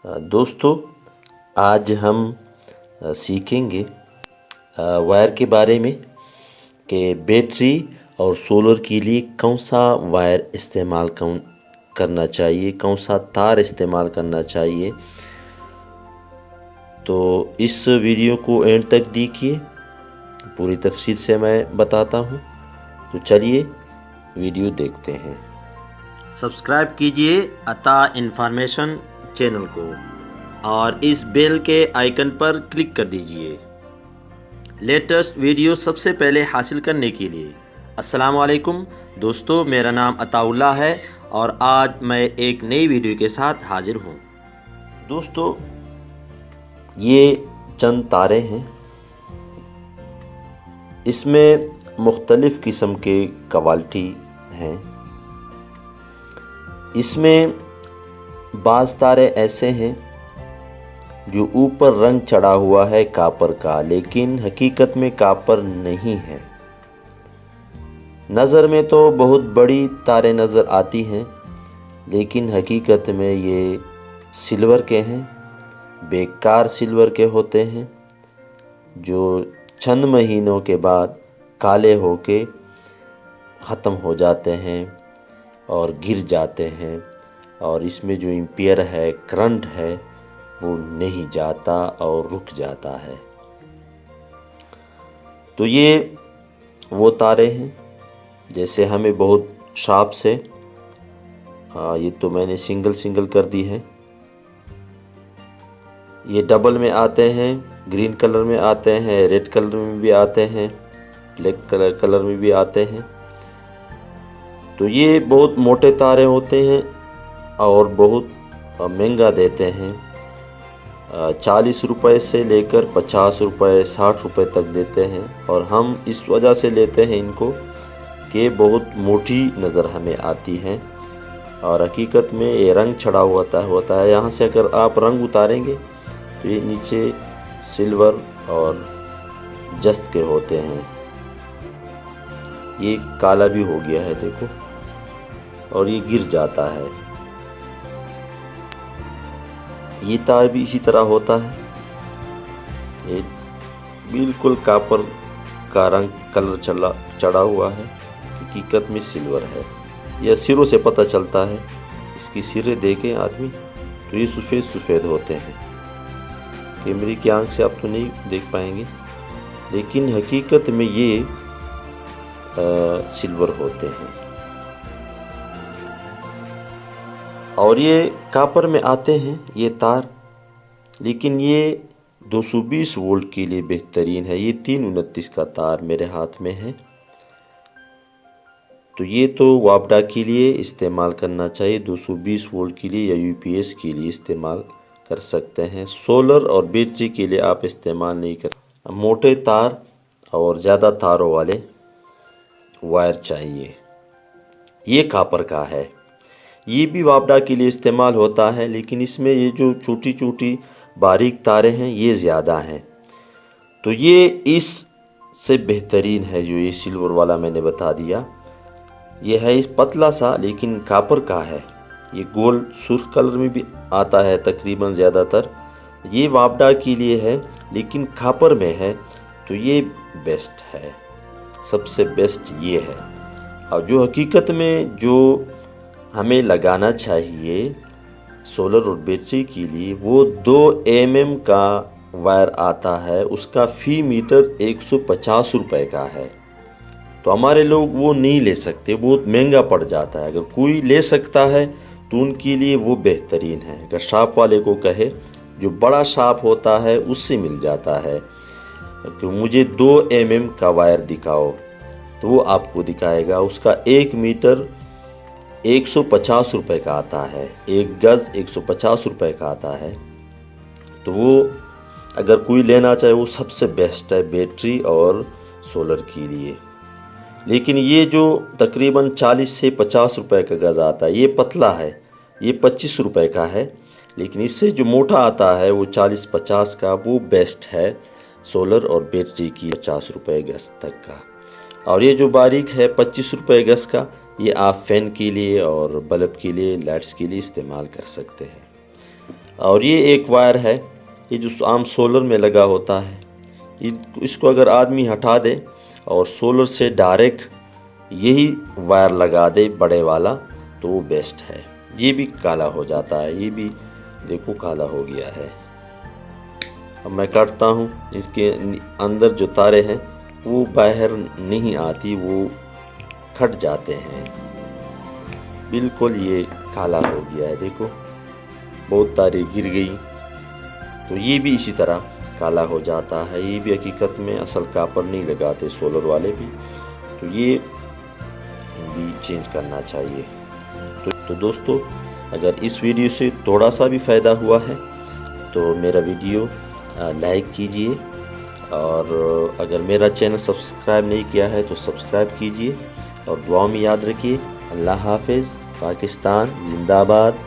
दोस्तों, आज हम सीखेंगे वायर के बारे में कि बैटरी और सोलर के लिए कौन सा वायर इस्तेमाल करना चाहिए, कौन सा तार इस्तेमाल करना चाहिए। तो इस वीडियो को एंड तक देखिए, पूरी तफसील से मैं बताता हूँ। तो चलिए वीडियो देखते हैं। सब्सक्राइब कीजिए अता इन्फॉर्मेशन चैनल को और इस बेल के आइकन पर क्लिक कर दीजिए लेटेस्ट वीडियो सबसे पहले हासिल करने के लिए। अस्सलाम वालेकुम दोस्तों, मेरा नाम अताउल्लाह है और आज मैं एक नई वीडियो के साथ हाजिर हूँ। दोस्तों, ये चंद तारे हैं, इसमें मुख्तलिफ़ किस्म के क्वालिटी हैं। इसमें बाज़ तारे ऐसे हैं जो ऊपर रंग चढ़ा हुआ है कापर का, लेकिन हकीकत में कापर नहीं है। नज़र में तो बहुत बड़ी तारे नज़र आती हैं, लेकिन हकीकत में ये सिल्वर के हैं, बेकार सिल्वर के होते हैं, जो चंद महीनों के बाद काले होके ख़त्म हो जाते हैं और गिर जाते हैं, और इसमें जो एम्पियर है, करंट है, वो नहीं जाता और रुक जाता है। तो ये वो तारे हैं, जैसे हमें बहुत शार्प से ये तो मैंने सिंगल कर दी है। ये डबल में आते हैं, ग्रीन कलर में आते हैं, रेड कलर में भी आते हैं, ब्लैक कलर में भी आते हैं। तो ये बहुत मोटे तारे होते हैं और बहुत महंगा देते हैं। 40 रुपए से लेकर 50 रुपए 60 रुपए तक देते हैं, और हम इस वजह से लेते हैं इनको कि बहुत मोटी नज़र हमें आती है और हकीकत में ये रंग चढ़ा होता है। यहाँ से अगर आप रंग उतारेंगे तो ये नीचे सिल्वर और जस्त के होते हैं। ये काला भी हो गया है देखो, और ये गिर जाता है। ये तार भी इसी तरह होता है, ये बिल्कुल कापर का रंग कलर चढ़ा हुआ है, हकीकत में सिल्वर है। यह सिरों से पता चलता है, इसकी सिरे देखें आदमी तो ये सफ़ेद होते हैं। कैमरे की आंख से आप तो नहीं देख पाएंगे, लेकिन हकीकत में ये सिल्वर होते हैं। और ये कापर में आते हैं ये तार, लेकिन ये 220 वोल्ट के लिए बेहतरीन है। ये 329 का तार मेरे हाथ में है। तो ये तो वापडा के लिए इस्तेमाल करना चाहिए, 220 वोल्ट के लिए या यूपीएस के लिए इस्तेमाल कर सकते हैं। सोलर और बैटरी के लिए आप इस्तेमाल नहीं कर। मोटे तार और ज़्यादा तारों वाले वायर चाहिए। ये कापर का है, ये भी वापडा के लिए इस्तेमाल होता है, लेकिन इसमें ये जो छोटी छोटी बारीक तारे हैं ये ज़्यादा हैं। तो ये इस से बेहतरीन है जो ये सिल्वर वाला मैंने बता दिया। ये है इस पतला सा, लेकिन कापर का है। ये गोल सुर्ख कलर में भी आता है तकरीबन ज़्यादातर। ये वापडा के लिए है, लेकिन कापर में है, तो ये बेस्ट है, सबसे बेस्ट ये है। और जो हकीकत में जो हमें लगाना चाहिए सोलर और बैटरी के लिए, वो 2 mm का वायर आता है, उसका फ़ी मीटर 150 रुपए का है। तो हमारे लोग वो नहीं ले सकते, बहुत महंगा पड़ जाता है। अगर कोई ले सकता है तो उनके लिए वो बेहतरीन है। अगर शार्प वाले को कहे, जो बड़ा शार्प होता है उससे मिल जाता है कि मुझे 2 mm का वायर दिखाओ, तो वो आपको दिखाएगा। उसका 1 मीटर 150 रुपए का आता है, 1 गज़ 150 रुपए का आता है। तो वो अगर कोई लेना चाहे वो सबसे बेस्ट है बैटरी और सोलर के लिए। लेकिन ये जो तकरीबन 40 से 50 रुपए का गज़ आता है, ये पतला है, ये 25 रुपए का है। लेकिन इससे जो मोटा आता है वो 40-50 का, वो बेस्ट है सोलर और बैटरी की 50 रुपए गज़ तक का। और ये जो बारीक है 25 रुपए गज़ का, ये आप फ़ैन के लिए और बल्ब के लिए, लाइट्स के लिए इस्तेमाल कर सकते हैं। और ये एक वायर है, ये जो आम सोलर में लगा होता है, इसको अगर आदमी हटा दे और सोलर से डायरेक्ट यही वायर लगा दे बड़े वाला, तो वो बेस्ट है। ये भी काला हो जाता है, ये भी देखो काला हो गया है। अब मैं काटता हूँ, इसके अंदर जो तारे हैं वो बाहर नहीं आती, वो फट जाते हैं। बिल्कुल ये काला हो गया है, देखो बहुत तारे गिर गई, तो ये भी इसी तरह काला हो जाता है। ये भी हकीकत में असल कापर नहीं लगाते सोलर वाले भी, तो ये भी चेंज करना चाहिए। तो दोस्तों, अगर इस वीडियो से थोड़ा सा भी फ़ायदा हुआ है तो मेरा वीडियो लाइक कीजिए, और अगर मेरा चैनल सब्सक्राइब नहीं किया है तो सब्सक्राइब कीजिए, और दुआ में याद रखिए। अल्लाह हाफिज़। पाकिस्तान जिंदाबाद।